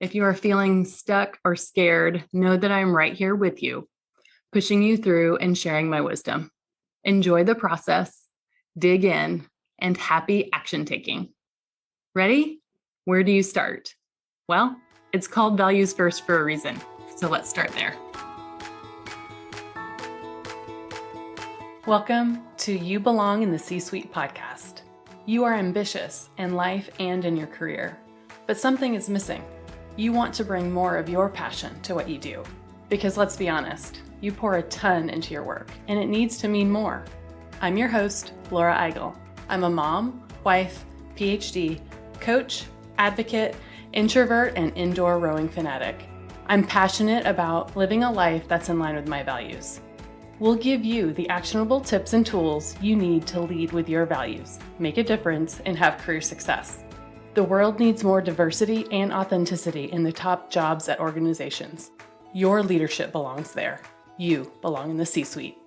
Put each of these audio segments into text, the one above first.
If you are feeling stuck or scared, know that I'm right here with you, pushing you through and sharing my wisdom. Enjoy the process, dig in, and happy action taking. Ready? Where do you start? Well, it's called Values First for a reason, so let's start there. Welcome to You Belong in the C-Suite podcast. You are ambitious in life and in your career, but something is missing. You want to bring more of your passion to what you do. Because let's be honest, you pour a ton into your work, and it needs to mean more. I'm your host, Laura Eigel. I'm a mom, wife, PhD, coach, advocate, introvert, and indoor rowing fanatic. I'm passionate about living a life that's in line with my values. We'll give you the actionable tips and tools you need to lead with your values, make a difference, and have career success. The world needs more diversity and authenticity in the top jobs at organizations. Your leadership belongs there. You belong in the C-Suite.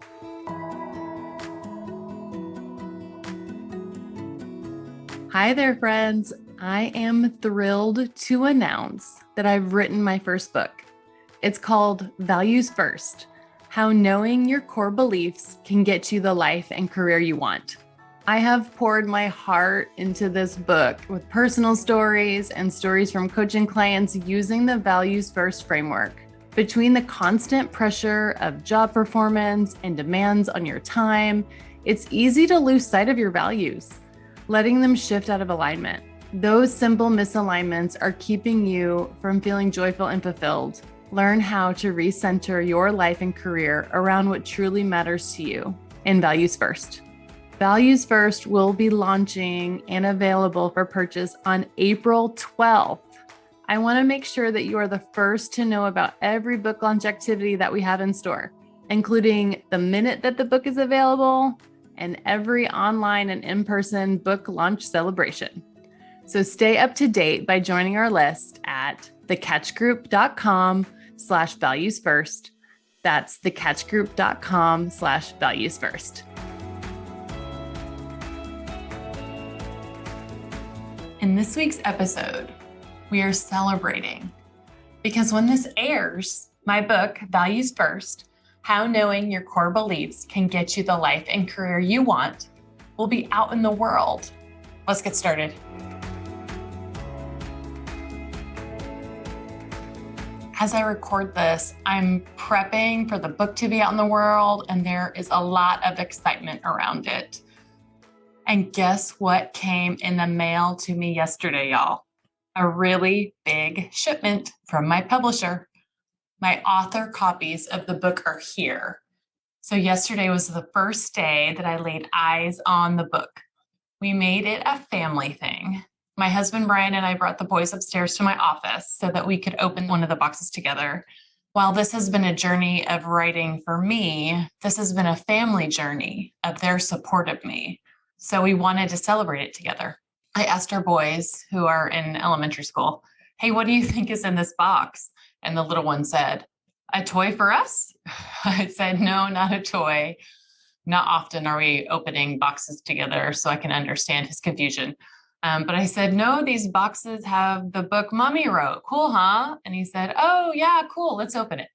Hi there, friends. I am thrilled to announce that I've written my first book. It's called Values First: How Knowing Your Core Beliefs Can Get You the Life and Career You Want. I have poured my heart into this book with personal stories and stories from coaching clients using the Values First framework. Between the constant pressure of job performance and demands on your time, it's easy to lose sight of your values, letting them shift out of alignment. Those simple misalignments are keeping you from feeling joyful and fulfilled. Learn how to recenter your life and career around what truly matters to you in Values First. Values First will be launching and available for purchase on April 12th. I want to make sure that you are the first to know about every book launch activity that we have in store, including the minute that the book is available and every online and in-person book launch celebration. So stay up to date by joining our list at thecatchgroup.com/valuesfirst. That's thecatchgroup.com/valuesfirst. In this week's episode, we are celebrating because when this airs, my book, Values First: How Knowing Your Core Beliefs Can Get You the Life and Career You Want, will be out in the world. Let's get started. As I record this, I'm prepping for the book to be out in the world, and there is a lot of excitement around it. And guess what came in the mail to me yesterday, y'all? A really big shipment from my publisher. My author copies of the book are here. So yesterday was the first day that I laid eyes on the book. We made it a family thing. My husband, Brian, and I brought the boys upstairs to my office so that we could open one of the boxes together. While this has been a journey of writing for me, this has been a family journey of their support of me. So we wanted to celebrate it together. I asked our boys, who are in elementary school, hey, what do you think is in this box? And the little one said, a toy for us? I said, no, not a toy. Not often are we opening boxes together, so I can understand his confusion. But I said, no, these boxes have the book Mommy wrote. Cool, huh? And he said, oh, yeah, cool. Let's open it.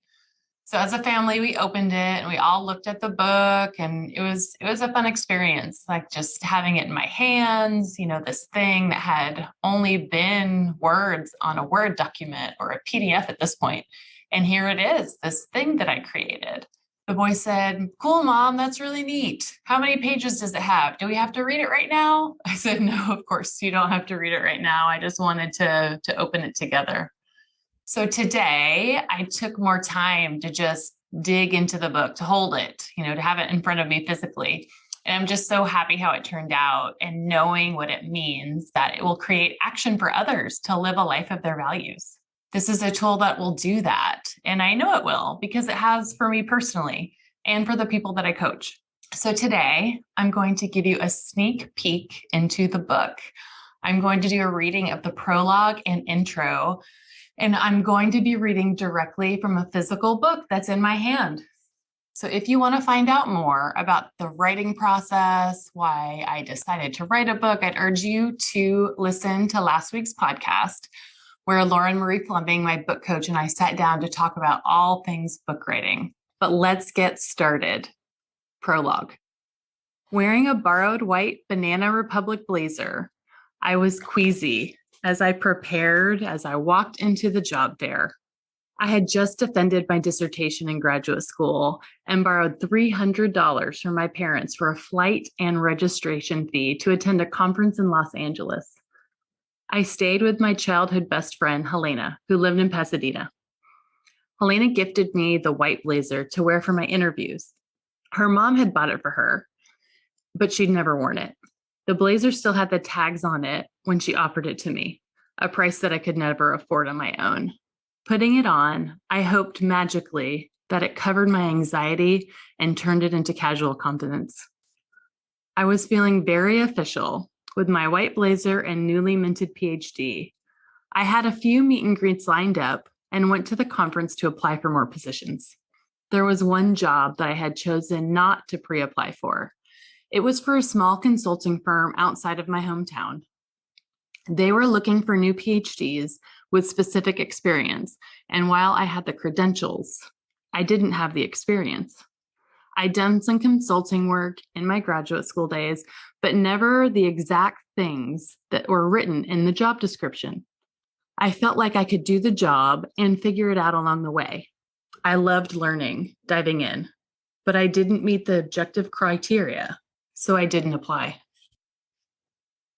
So as a family, we opened it and we all looked at the book, and it was a fun experience, like just having it in my hands, this thing that had only been words on a Word document or a PDF at this point. And here it is, this thing that I created. The boy said, cool, Mom, that's really neat. How many pages does it have? Do we have to read it right now? I said, no, of course you don't have to read it right now. I just wanted to open it together. So today I took more time to just dig into the book, to hold it, to have it in front of me physically. And I'm just so happy how it turned out, and knowing what it means that it will create action for others to live a life of their values. This is a tool that will do that. And I know it will, because it has for me personally and for the people that I coach. So today I'm going to give you a sneak peek into the book. I'm going to do a reading of the prologue and intro. And I'm going to be reading directly from a physical book that's in my hand. So if you want to find out more about the writing process, why I decided to write a book, I'd urge you to listen to last week's podcast, where Marie Fleming, my book coach, and I sat down to talk about all things book writing. But let's get started. Prologue. Wearing a borrowed white Banana Republic blazer, I was queasy as I walked into the job fair. I had just defended my dissertation in graduate school and borrowed $300 from my parents for a flight and registration fee to attend a conference in Los Angeles. I stayed with my childhood best friend, Helena, who lived in Pasadena. Helena gifted me the white blazer to wear for my interviews. Her mom had bought it for her, but she'd never worn it. The blazer still had the tags on it when she offered it to me, a price that I could never afford on my own. Putting it on, I hoped magically that it covered my anxiety and turned it into casual confidence. I was feeling very official with my white blazer and newly minted PhD. I had a few meet and greets lined up and went to the conference to apply for more positions. There was one job that I had chosen not to pre-apply for. It was for a small consulting firm outside of my hometown. They were looking for new PhDs with specific experience, and while I had the credentials, I didn't have the experience. I'd done some consulting work in my graduate school days, but never the exact things that were written in the job description. I felt like I could do the job and figure it out along the way. I loved learning, diving in, but I didn't meet the objective criteria, so I didn't apply.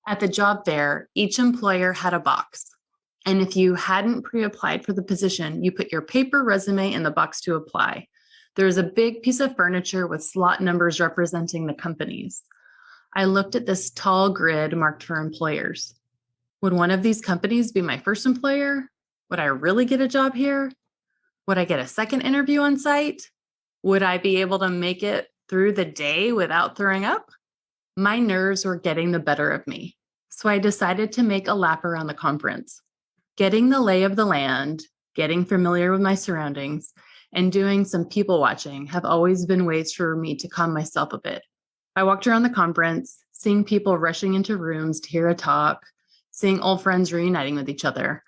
At the job fair, each employer had a box, and if you hadn't pre-applied for the position, you put your paper resume in the box to apply. There was a big piece of furniture with slot numbers representing the companies. I looked at this tall grid marked for employers. Would one of these companies be my first employer? Would I really get a job here? Would I get a second interview on site? Would I be able to make it through the day without throwing up? My nerves were getting the better of me, so I decided to make a lap around the conference. Getting the lay of the land, getting familiar with my surroundings, and doing some people watching have always been ways for me to calm myself a bit. I walked around the conference, seeing people rushing into rooms to hear a talk, seeing old friends reuniting with each other,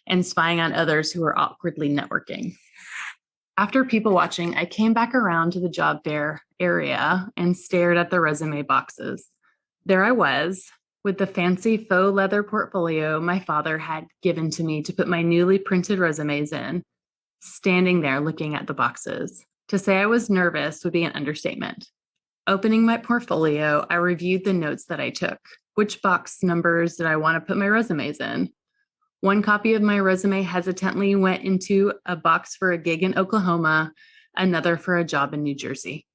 and spying on others who were awkwardly networking. After people watching, I came back around to the job fair area and stared at the resume boxes. There I was, with the fancy faux leather portfolio my father had given to me to put my newly printed resumes in, standing there looking at the boxes. To say I was nervous would be an understatement. Opening my portfolio, I reviewed the notes that I took. Which box numbers did I want to put my resumes in? One copy of my resume hesitantly went into a box for a gig in Oklahoma, another for a job in New Jersey.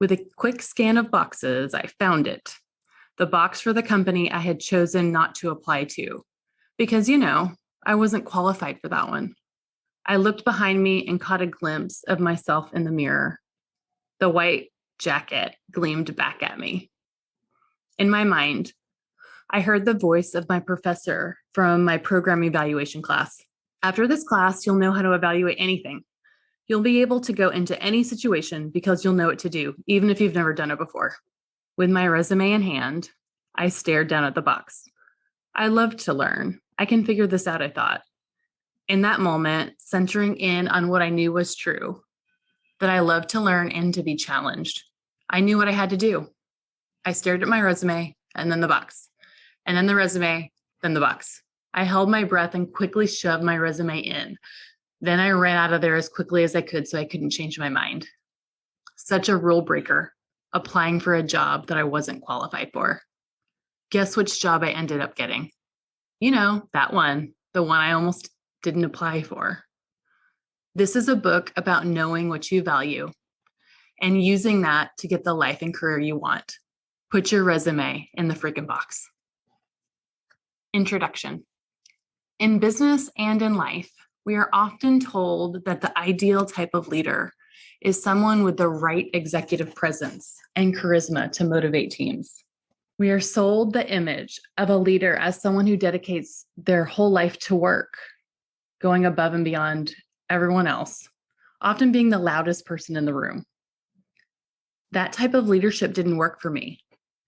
With a quick scan of boxes, I found it. The box for the company I had chosen not to apply to. Because, I wasn't qualified for that one. I looked behind me and caught a glimpse of myself in the mirror. The white jacket gleamed back at me. In my mind, I heard the voice of my professor from my program evaluation class. After this class, you'll know how to evaluate anything. You'll be able to go into any situation because you'll know what to do, even if you've never done it before. With my resume in hand, I stared down at the box. I love to learn. I can figure this out, I thought. In that moment, centering in on what I knew was true, that I love to learn and to be challenged. I knew what I had to do. I stared at my resume and then the box, and then the resume, then the box. I held my breath and quickly shoved my resume in. Then I ran out of there as quickly as I could so I couldn't change my mind. Such a rule breaker, applying for a job that I wasn't qualified for. Guess which job I ended up getting? That one, the one I almost didn't apply for. This is a book about knowing what you value and using that to get the life and career you want. Put your resume in the freaking box. Introduction. In business and in life, we are often told that the ideal type of leader is someone with the right executive presence and charisma to motivate teams. We are sold the image of a leader as someone who dedicates their whole life to work, going above and beyond everyone else, often being the loudest person in the room. That type of leadership didn't work for me,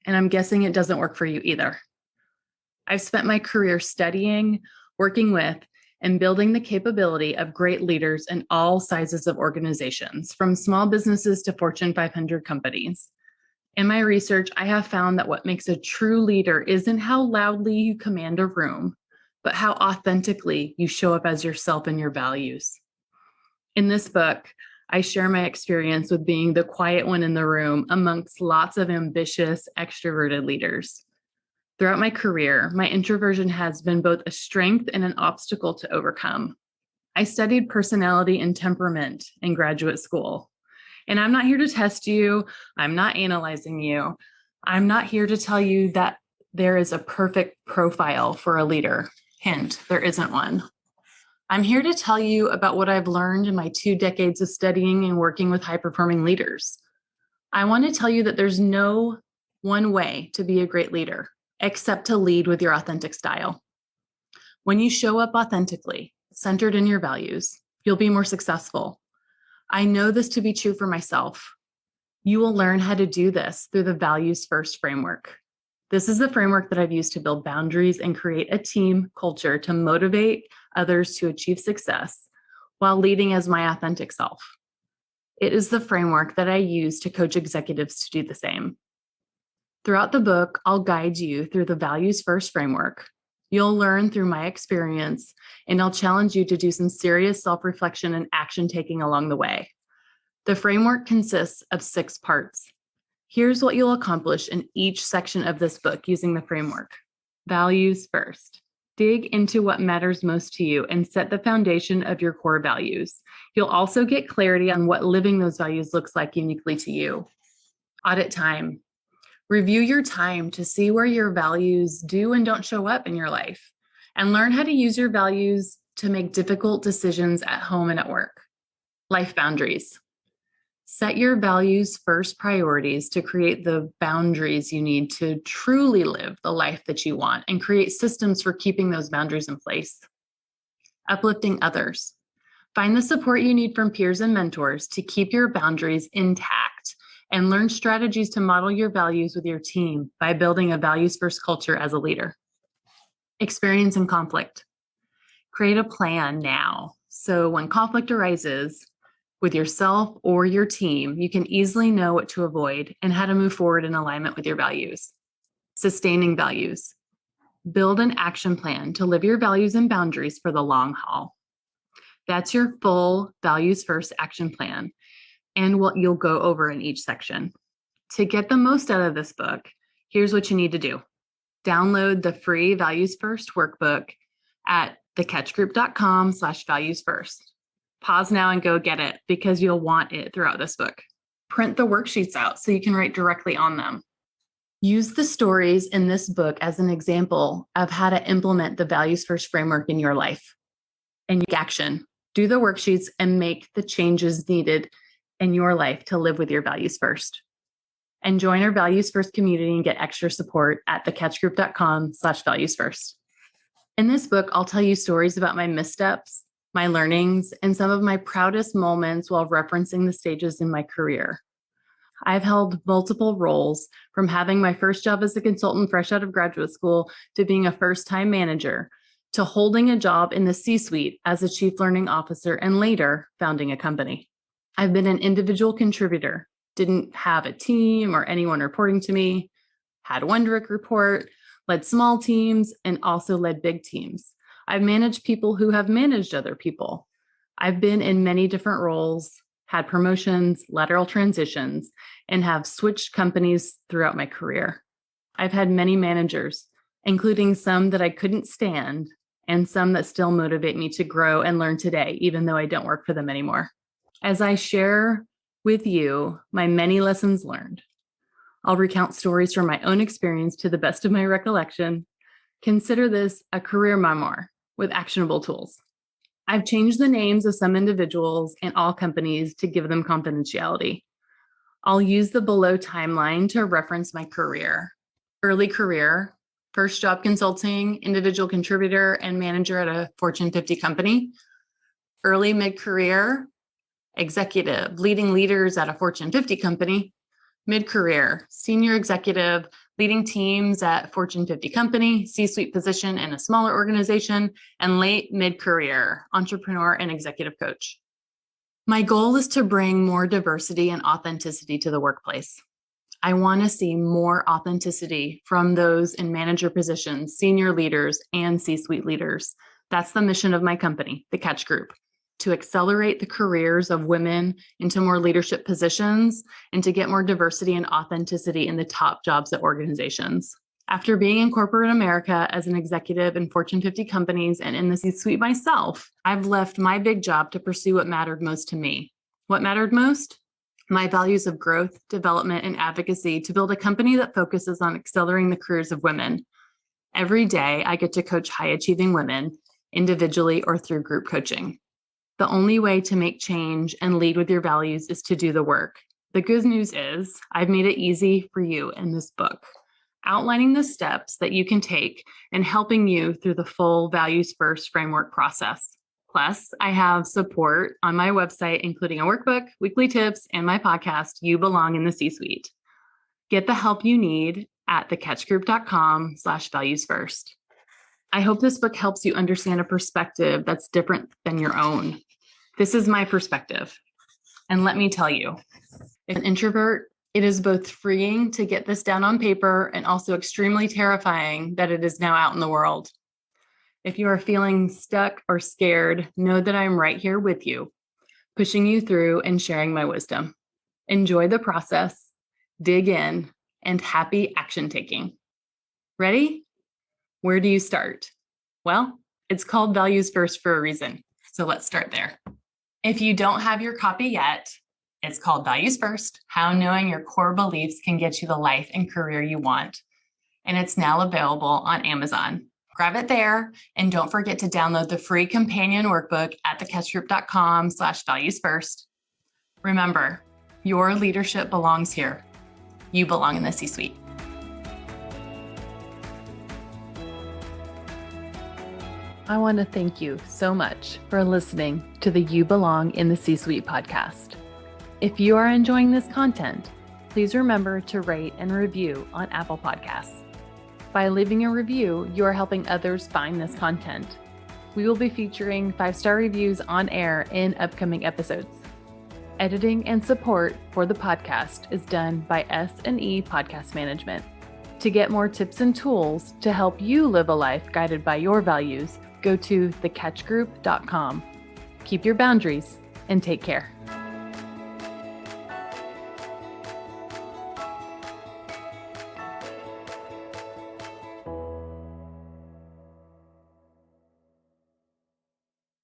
and I'm guessing it doesn't work for you either. I've spent my career studying, working with, and building the capability of great leaders in all sizes of organizations, from small businesses to Fortune 500 companies. In my research, I have found that what makes a true leader isn't how loudly you command a room, but how authentically you show up as yourself and your values. In this book, I share my experience with being the quiet one in the room amongst lots of ambitious, extroverted leaders. Throughout my career, my introversion has been both a strength and an obstacle to overcome. I studied personality and temperament in graduate school. And I'm not here to test you. I'm not analyzing you. I'm not here to tell you that there is a perfect profile for a leader. Hint, there isn't one. I'm here to tell you about what I've learned in my 2 decades of studying and working with high-performing leaders. I want to tell you that there's no one way to be a great leader, except to lead with your authentic style. When you show up authentically, centered in your values, you'll be more successful. I know this to be true for myself. You will learn how to do this through the Values First framework. This is the framework that I've used to build boundaries and create a team culture to motivate others to achieve success while leading as my authentic self. It is the framework that I use to coach executives to do the same. Throughout the book, I'll guide you through the Values First framework. You'll learn through my experience, and I'll challenge you to do some serious self-reflection and action taking along the way. The framework consists of 6 parts. Here's what you'll accomplish in each section of this book using the framework. Values first. Dig into what matters most to you and set the foundation of your core values. You'll also get clarity on what living those values looks like uniquely to you. Audit time. Review your time to see where your values do and don't show up in your life, and learn how to use your values to make difficult decisions at home and at work. Life boundaries. Set your values first priorities to create the boundaries you need to truly live the life that you want and create systems for keeping those boundaries in place. Uplifting others. Find the support you need from peers and mentors to keep your boundaries intact and learn strategies to model your values with your team by building a values-first culture as a leader. Experiencing conflict. Create a plan now, so when conflict arises with yourself or your team, you can easily know what to avoid and how to move forward in alignment with your values. Sustaining values. Build an action plan to live your values and boundaries for the long haul. That's your full values-first action plan and what you'll go over in each section. To get the most out of this book, here's what you need to do. Download the free Values First workbook at thecatchgroup.com/valuesfirst. Pause now and go get it because you'll want it throughout this book. Print the worksheets out so you can write directly on them. Use the stories in this book as an example of how to implement the Values First framework in your life. And take action. Do the worksheets and make the changes needed in your life to live with your values first. And join our Values First community and get extra support at thecatchgroup.com/valuesfirst. In this book, I'll tell you stories about my missteps, my learnings, and some of my proudest moments while referencing the stages in my career. I've held multiple roles, from having my first job as a consultant fresh out of graduate school to being a first-time manager, to holding a job in the C-suite as a chief learning officer and later founding a company. I've been an individual contributor, didn't have a team or anyone reporting to me, had one direct report, led small teams, and also led big teams. I've managed people who have managed other people. I've been in many different roles, had promotions, lateral transitions, and have switched companies throughout my career. I've had many managers, including some that I couldn't stand and some that still motivate me to grow and learn today, even though I don't work for them anymore. As I share with you my many lessons learned, I'll recount stories from my own experience to the best of my recollection. Consider this a career memoir with actionable tools. I've changed the names of some individuals and all companies to give them confidentiality. I'll use the below timeline to reference my career. Early career, first job consulting, individual contributor, and manager at a Fortune 50 company. Early mid-career, executive, leading leaders at a Fortune 50 company. Mid-career, senior executive, leading teams at Fortune 50 company, C-suite position in a smaller organization, and late mid-career entrepreneur and executive coach. My goal is to bring more diversity and authenticity to the workplace. I want to see more authenticity from those in manager positions, senior leaders, and C-suite leaders. That's the mission of my company, the Catch Group, to accelerate the careers of women into more leadership positions and to get more diversity and authenticity in the top jobs at organizations. After being in corporate America as an executive in Fortune 50 companies and in the C-suite myself, I've left my big job to pursue what mattered most to me. What mattered most? My values of growth, development, and advocacy to build a company that focuses on accelerating the careers of women. Every day, I get to coach high-achieving women, individually or through group coaching. The only way to make change and lead with your values is to do the work. The good news is I've made it easy for you in this book, outlining the steps that you can take and helping you through the full values first framework process. Plus, I have support on my website, including a workbook, weekly tips, and my podcast, You Belong in the C-Suite. Get the help you need at thecatchgroup.com/valuesfirst. I hope this book helps you understand a perspective that's different than your own. This is my perspective. And let me tell you, as an introvert, it is both freeing to get this down on paper and also extremely terrifying that it is now out in the world. If you are feeling stuck or scared, know that I'm right here with you, pushing you through and sharing my wisdom. Enjoy the process, dig in, and happy action taking. Ready? Where do you start? Well, it's called Values First for a reason. So let's start there. If you don't have your copy yet, it's called Values First, How Knowing Your Core Beliefs Can Get You the Life and Career You Want. And it's now available on Amazon. Grab it there, and don't forget to download the free companion workbook at thecatchgroup.com/valuesfirst. Remember, your leadership belongs here. You belong in the C-suite. I want to thank you so much for listening to the You Belong in the C-Suite podcast. If you are enjoying this content, please remember to rate and review on Apple Podcasts. By leaving a review, you are helping others find this content. We will be featuring 5-star reviews on air in upcoming episodes. Editing and support for the podcast is done by S&E Podcast Management. To get more tips and tools to help you live a life guided by your values, go to thecatchgroup.com. Keep your boundaries and take care.